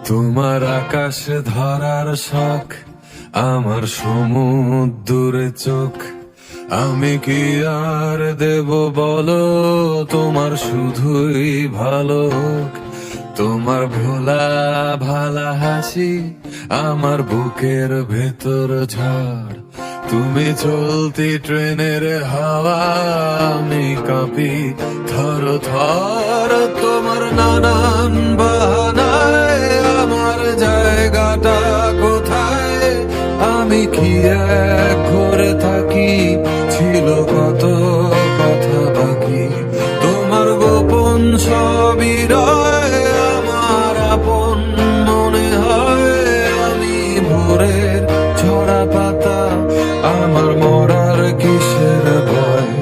তোমার আকাশ ধরার শখ, আমার সমুদ্রে চোখ। আমি কি আর দেব বলো, তোমার শুধুই ভালো হোক। তোমার ভোলা ভালা হাসি আমার বুকের ভেতর ঝড়। তুমি চলতি ট্রেনের হাওয়া, আমি কাঁপি থর থর। তোমার নানান বাহানায় আমার জায়গাটা কোথায়, আমি কি এক ঘরে থাকি, ছিল কত কথা বাকি। তোমার গোপন সবই রয় আমার আপন মনে হয়, আমি ভোরের ঝরা পাতা, আমার মরার কিসের ভয়।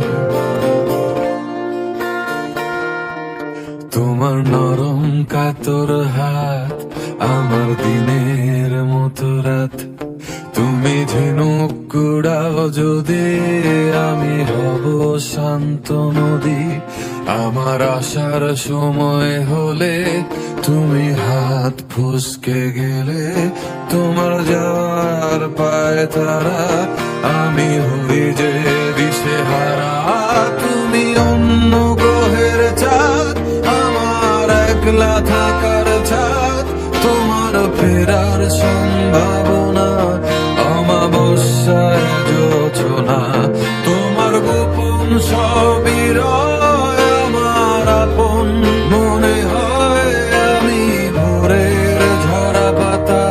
তোমার নরম কাতর হাত আমার দিনের মতো রাত। তুমি ঝিনুক কুড়াও যদি, আমি হব শান্ত নদী। আমার আসার সময় হলে তুমি হাত ফসকে গেলে, তোমার যাওয়ার পায় তারা, আমি হই যে দিশেহারা। তুমি অন্য গ্রহের চাঁদ, আমার একলা থাকার ছাদ। তোমার ফেরার সম্ভাবনা অমাবস্যায় যোছনা। তোমার গোপন সবই রয় আমার আপন মনে হয়, আমি ভোরের ঝরা পাতা,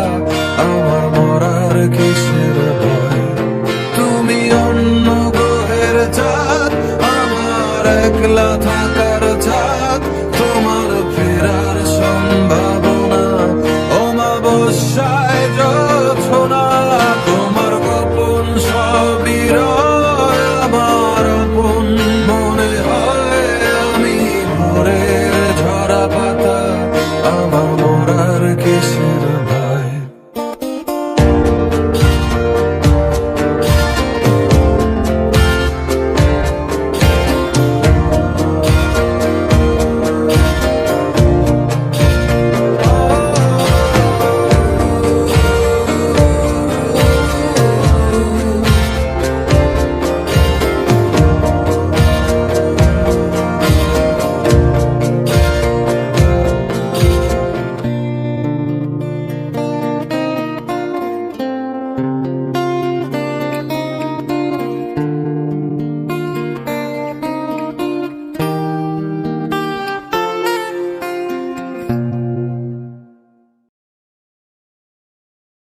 আমার মরার কিসের ভয়। তুমি অন্য গ্রহের চাঁদ, আমার একলা থাকার ছাদ। তোমার ফেরার সম্ভাবনা অমাবস্যায় যোছনা। তোমার গোপন সবই রয় আমার আপন মনে হয়, আমি ভোরের ঝরা পাতা, আমার মরার কিসের ভয়।